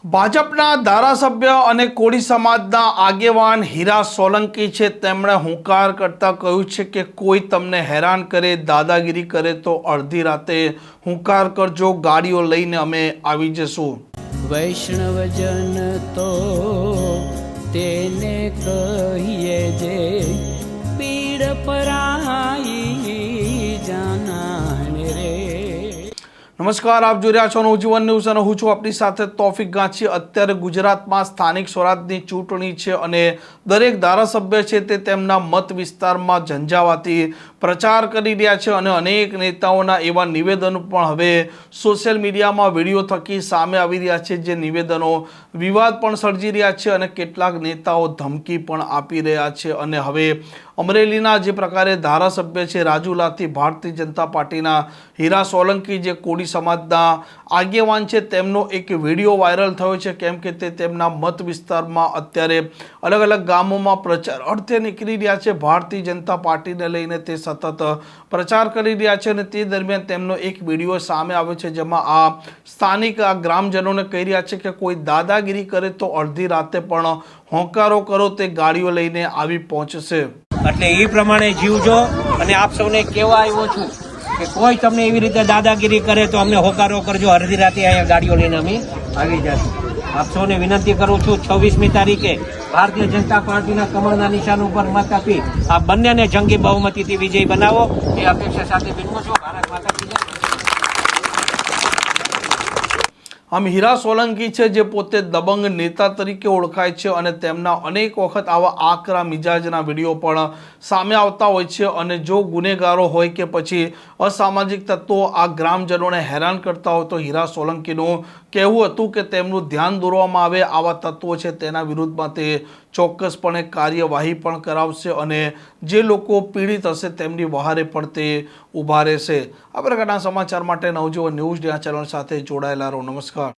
ભાજપના ધારાસભ્ય અને કોળી સમાજના આગેવાન હીરા સોલંકી છે તેમણે હુંકાર કરતા કહ્યું છે કે કોઈ તમને હેરાન કરે, દાદાગીરી કરે તો અડધી રાતે હુંકાર કરજો, ગાડીઓ લઈને અમે આવી જશું। વૈષ્ણવજન તો તેને કહીએ જે પીડ પરાઈ જાનાને રે। નમસ્કાર, આપ જોઈ રહ્યા છો નવજીવન ન્યૂઝ અને હું છું આપની સાથે તોફિક ગાંચી। અત્યારે ગુજરાતમાં સ્થાનિક સ્વરાજની ચૂંટણી છે અને દરેક ધારાસભ્ય છે તે તેમના મત વિસ્તારમાં ઝંઝાવાતી પ્રચાર કરી રહ્યા છે અને અનેક નેતાઓના એવા નિવેદનો પણ હવે સોશિયલ મીડિયામાં વિડીયો થકી સામે આવી રહ્યા છે, જે નિવેદનો વિવાદ પણ સર્જી રહ્યા છે અને કેટલાક નેતાઓ ધમકી પણ આપી રહ્યા છે। અને હવે અમરેલીના જે પ્રકારે ધારાસભ્ય છે રાજુલાથી ભારતીય જનતા પાર્ટીના હીરા સોલંકી જે કોળી સમાજના આગેવાન છે તેમનો એક વિડીયો વાયરલ થયો છે, કેમ કે તે તેમના મત વિસ્તારમાં અત્યારે અલગ અલગ ગામોમાં પ્રચાર અર્થે નીકળી રહ્યા છે। ભારતીય જનતા પાર્ટીને લઈને તે સતત પ્રચાર કરી રહ્યા છે અને તે દરમિયાન તેમનો એક વિડીયો સામે આવ્યો છે, જેમાં આ સ્થાનિક ગ્રામજનોને કહી રહ્યા છે કે કોઈ દાદાગીરી કરે તો અડધી રાતે પણ હોંકારો કરો, તે ગાડીઓ લઈને આવી પહોંચશે। એટલે એ પ્રમાણે જીવજો। અને આપ સૌને કહેવા આવ્યો છું કે કોઈ તમને એવી રીતે દાદાગીરી કરે તો અમને હોકારો કરજો, અડધી રાતે અહીંયા ગાડીઓ લઈને અમે આવી જશું। આપ સૌને વિનંતી કરું છું, 26મી તારીખે ભારતીય જનતા પાર્ટીના કમળના નિશાન ઉપર મત આપી આ બંનેને જંગી બહુમતીથી વિજય બનાવો, એ અપેક્ષા સાથે વિનમું છું। ભારત માતા કી જય। આમ હીરા સોલંકી છે જે પોતે દબંગ નેતા તરીકે ઓળખાય છે અને તેમના અનેક વખત આવા આકરા મિજાજના વિડીયો પણ સામે આવતા હોય છે અને જો ગુનેગારો હોય કે પછી અસામાજિક તત્વો આ ગ્રામજનોને હેરાન કરતા હોય તો હીરા સોલંકીનું કહેવું હતું કે તેમનું ધ્યાન દોરવામાં આવે, આવા તત્વો છે તેના વિરુદ્ધમાં તે ચોક્કસપણે કાર્યવાહી પણ કરાવશે અને જે લોકો પીડિત હશે તેમની વહારે પણ તે ઊભા રહેશે। આ પ્રકારના સમાચાર માટે નવજીવન ન્યૂઝ ચેનલ સાથે જોડાયેલા રહો। નમસ્કાર।